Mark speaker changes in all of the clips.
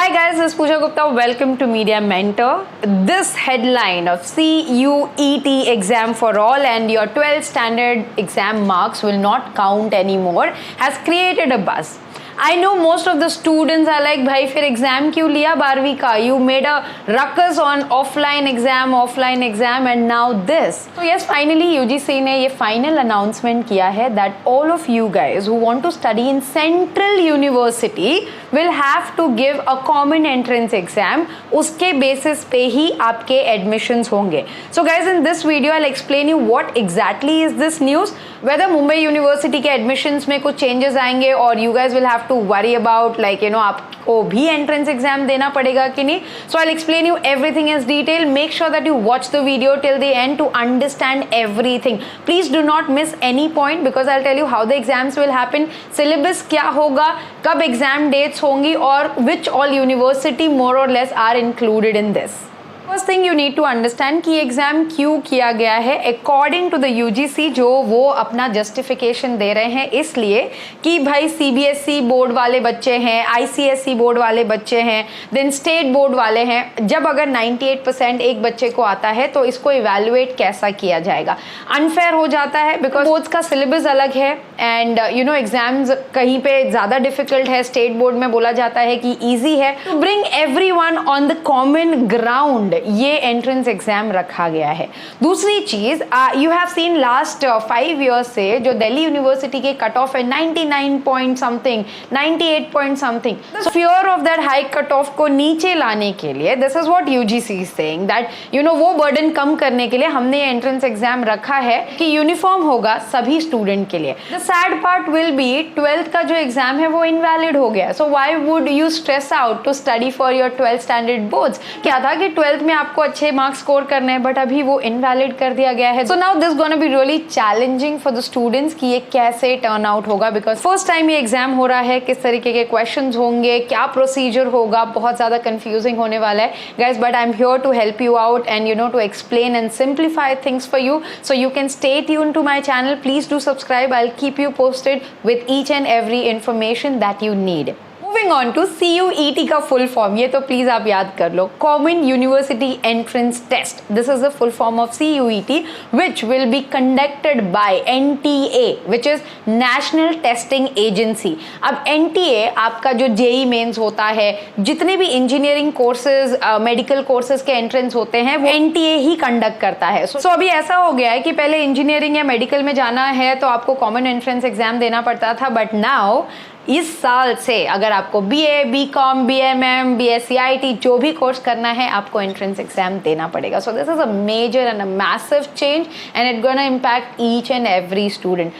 Speaker 1: Hi guys, this is Pooja Gupta. Welcome to Media Mentor. This headline of CUET exam for all and your 12th standard exam marks will not count anymore has created a buzz. I know most of the students are like, भाई फिर exam क्यों लिया 12वीं का? You made a ruckus on offline exam and now this. So yes, finally UGC ने ये final announcement किया है that all of you guys who want to study in Central University will have to give a common entrance exam. उसके basis पे ही आपके admissions होंगे. So guys, in this video I'll explain you what exactly is this news, whether Mumbai University के admissions में कुछ changes आएंगे और you guys will have to worry about like आपको भी entrance exam देना पड़ेगा कि नहीं. So I'll explain you everything in detail. Make sure that you watch the video till the end to understand everything. Please do not miss any point because I'll tell you how the exams will happen, syllabus क्या होगा, कब exam dates होंगी और which all university more or less are included in this. First thing you need to understand कि exam क्यों किया गया है अकॉर्डिंग टू द यूजीसी, जो वो अपना जस्टिफिकेशन दे रहे हैं इसलिए कि भाई सीबीएसई बोर्ड वाले बच्चे हैं, आईसीएसई बोर्ड वाले बच्चे हैं, देन स्टेट बोर्ड वाले हैं. जब अगर 98% एक बच्चे को आता है तो इसको इवैल्यूएट कैसा किया जाएगा? अनफेयर हो जाता है बिकॉज बोर्ड्स का सिलेबस अलग है एंड एग्जाम्स कहीं पे ज़्यादा डिफिकल्ट है, स्टेट बोर्ड में बोला जाता है कि ईजी है. To bring everyone on the common ground ये एंट्रेंस एग्जाम रखा गया है. दूसरी चीज, you have seen last 5 years से जो दिल्ली यूनिवर्सिटी के कट ऑफ है 99 point something, 98 point something. Fear of that high cut off को नीचे लाने के लिए this is what UGC is saying that वो बर्डन कम करने के लिए हमने एंट्रेंस एग्जाम रखा है कि यूनिफॉर्म होगा सभी स्टूडेंट के लिए. The sad part will be 12th का जो एग्जाम है वो इनवैलिड हो गया. So why would you stress out to study for your 12th standard boards? क्या था कि 12th में आपको अच्छे मार्क्स स्कोर करने हैं बट अभी वो इनवैलिड कर दिया गया है. So now this gonna be really challenging for the students कि ये कैसे टर्न आउट होगा बिकॉज फर्स्ट टाइम ये एग्जाम हो रहा है. किस तरीके के क्वेश्चंस होंगे, क्या प्रोसीजर होगा, बहुत ज्यादा कंफ्यूजिंग होने वाला है guys. But I am here to help you out and to explain and simplify things for you. So you can stay tune to my channel. Please do subscribe. I will keep you posted with each and every information that you need. Moving on to CUET का full form, ये तो please आप याद कर लो. Common University Entrance Test. This is the full form of CUET, which will be conducted by NTA, which is National Testing Agency. अब NTA आपका जो JEE mains होता है, जितने भी इंजीनियरिंग कोर्सेज, मेडिकल कोर्सेज के एंट्रेंस होते हैं वो NTA ही कंडक्ट करता है. So अभी ऐसा हो गया है कि पहले इंजीनियरिंग या मेडिकल में जाना है तो आपको कॉमन एंट्रेंस एग्जाम देना पड़ता था, बट नाउ इस साल से अगर आपको BA, BCom, BMM, BSc IT जो भी कोर्स करना है आपको एंट्रेंस एग्जाम देना पड़ेगा. So this is a major and a massive change and it gonna impact each and every student.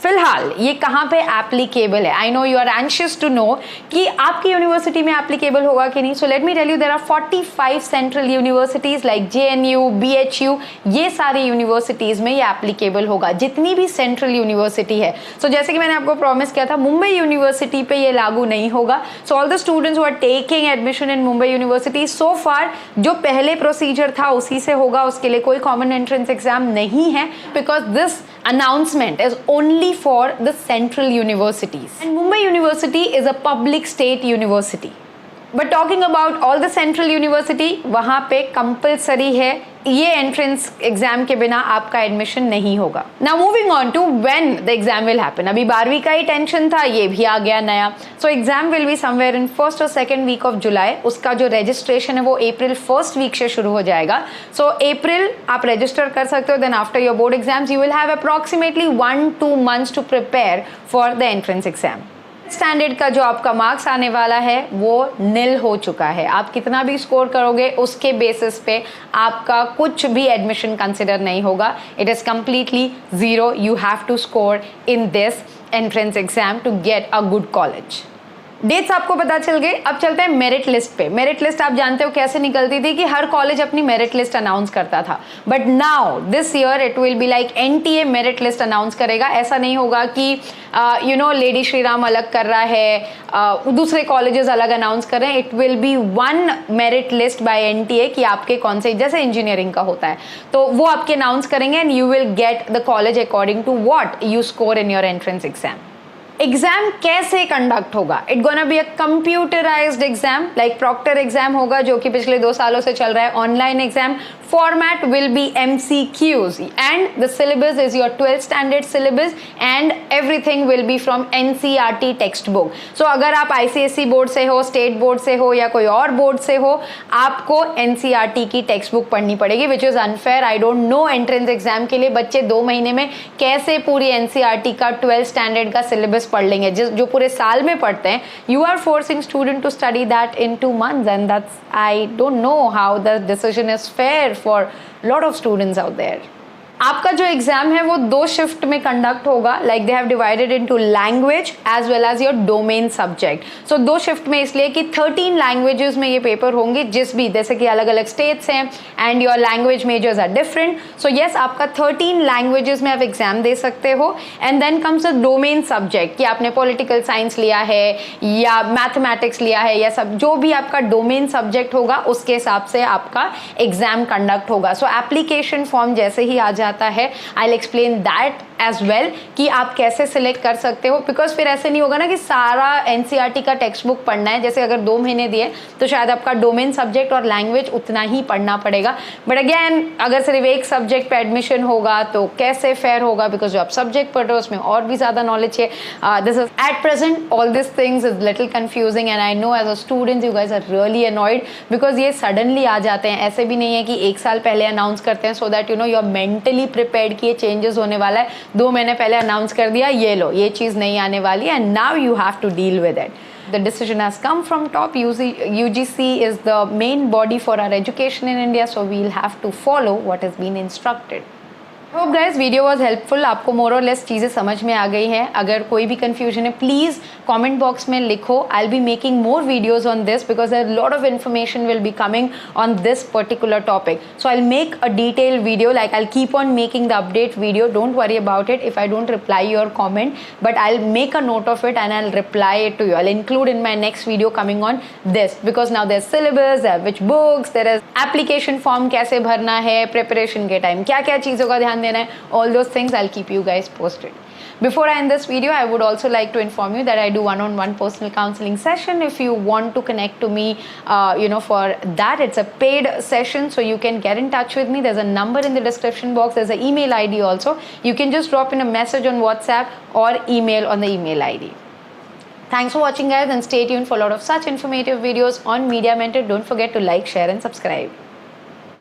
Speaker 1: फिलहाल ये कहाँ पे एप्लीकेबल है? I know you are anxious to know कि आपकी यूनिवर्सिटी में एप्लीकेबल होगा कि नहीं. So let me tell you there are 45 central universities like JNU, BHU, ये सारी यूनिवर्सिटीज में ये एप्लीकेबल होगा, जितनी भी सेंट्रल यूनिवर्सिटी है. सो जैसे कि मैंने आपको प्रॉमिस किया था, मुंबई यूनिवर्सिटी पे ये लागू नहीं होगा. So all the students who are taking admission in Mumbai university so far जो पहले प्रोसीजर था उसी से होगा. उसके लिए कोई कॉमन एंट्रेंस एग्जाम नहीं है because this announcement is only for the central universities and Mumbai University is a public state university. But talking about all the central university, वहाँ पे compulsory है ये एंट्रेंस एग्जाम के बिना आपका एडमिशन नहीं होगा. Now moving on to when the exam will happen. अभी 12वीं का ही टेंशन था, ये भी आ गया नया. So exam will be somewhere in first और सेकंड वीक ऑफ जुलाई. उसका जो रजिस्ट्रेशन है वो अप्रैल फर्स्ट वीक से शुरू हो जाएगा. सो अप्रैल आप रजिस्टर कर सकते हो. Then after your board exams you will have approximately 1-2 months to prepare for the entrance exam. Standard का जो आपका मार्क्स आने वाला है वो निल हो चुका है. आप कितना भी स्कोर करोगे उसके बेसिस पे आपका कुछ भी एडमिशन कंसिडर नहीं होगा. It is completely zero. You have to score in this entrance exam to get a good college. Dates आपको पता चल गए. अब चलते हैं मेरिट लिस्ट पे. मेरिट लिस्ट आप जानते हो कैसे निकलती थी कि हर कॉलेज अपनी मेरिट लिस्ट अनाउंस करता था, but now this year it will be like NTA merit list announce करेगा. ऐसा नहीं होगा कि लेडी श्री राम अलग कर रहा है, दूसरे कॉलेजेस अलग अनाउंस कर रहे हैं. It will B one merit list by NTA कि आपके कौन से, जैसे इंजीनियरिंग का होता है तो वो आपके अनाउंस करेंगे and you will get the college according to what you score in your entrance exam. Exam कैसे कंडक्ट होगा? It gonna be a computerised exam, like proctor exam होगा जो कि पिछले 2 सालों से चल रहा है, online exam. Format will be MCQs and the syllabus is your 12th standard syllabus and everything will be from NCERT textbook. So अगर आप ICSE बोर्ड से हो, स्टेट बोर्ड से हो या कोई और बोर्ड से हो, आपको NCERT की टेक्स्ट बुक पढ़नी पड़ेगी, which is unfair. I don't know entrance exam के लिए बच्चे 2 महीने में कैसे पूरी NCERT का 12th स्टैंडर्ड का सिलेबस पढ़ लेंगे, जो पूरे साल में पढ़ते हैं. You are forcing student to study that in 2 months and that's, I don't know how the decision is fair for a lot of students out there. आपका जो एग्जाम है वो 2 शिफ्ट में कंडक्ट होगा, like they have divided into language as well as your domain subject. So 2 shift में इसलिए कि 13 languages में ये पेपर होंगे, जिस भी जैसे कि अलग अलग स्टेट्स हैं and your language majors are different. So yes, आपका 13 लैंग्वेजेस में आप एग्जाम दे सकते हो. And then comes a domain subject कि आपने पॉलिटिकल साइंस लिया है या मैथमेटिक्स लिया है या सब जो भी आपका डोमेन सब्जेक्ट होगा उसके हिसाब से आपका एग्जाम कंडक्ट होगा. सो एप्लीकेशन फॉर्म जैसे ही आ जाता है, I will explain that as well कि आप कैसे सिलेक्ट कर सकते हो. बिकॉज फिर ऐसे नहीं होगा ना कि सारा NCERT का टेक्स्ट बुक पढ़ना है. जैसे अगर 2 महीने दिए तो शायद आपका डोमेन सब्जेक्ट और लैंग्वेज उतना ही पढ़ना पड़ेगा. बट अगेन अगर सिर्फ एक सब्जेक्ट पे एडमिशन होगा तो कैसे फेयर होगा, बिकॉज जो आप सब्जेक्ट पढ़ रहे हो उसमें और भी ज़्यादा नॉलेज है. This is at present all this things is little confusing and I know as a student you guys are really annoyed because ये सडनली आ जाते हैं. ऐसे भी नहीं है कि 1 साल पहले अनाउंस करते हैं so that you know you are mentally prepared कि ये चेंजेस होने वाला है. 2 महीने पहले अनाउंस कर दिया, ये लो ये चीज़ नहीं आने वाली है, and now you have to deal with it. The decision has come from top. UGC is the main body for our education in India, so we'll have to follow what has been instructed. Hope guys video was helpful. आपको मोर और less चीज़ें समझ में आ गई हैं. अगर कोई भी कन्फ्यूजन है प्लीज़ कमेंट बॉक्स में लिखो. I will be making more videos on this because there lot of information will be coming on this particular topic. So I will make a detail video, like I will keep on making the update video. Don't worry about it if I don't reply your comment, but I will make a note of it and I will reply it to you. I will include in my next video coming on this because now there syllabus, there which books, there is application form कैसे भरना है, preparation के time क्या क्या चीज़ों का ध्यान देना है. All those things I'll keep you guys posted. Before I end this video, I would also like to inform you that I do one-on-one personal counseling session. If you want to connect to me, for that, it's a paid session, so you can get in touch with me. There's a number in the description box. There's an email ID also. You can just drop in a message on WhatsApp or email on the email ID. Thanks for watching, guys, and stay tuned for a lot of such informative videos on Media Mentor. Don't forget to like, share, and subscribe.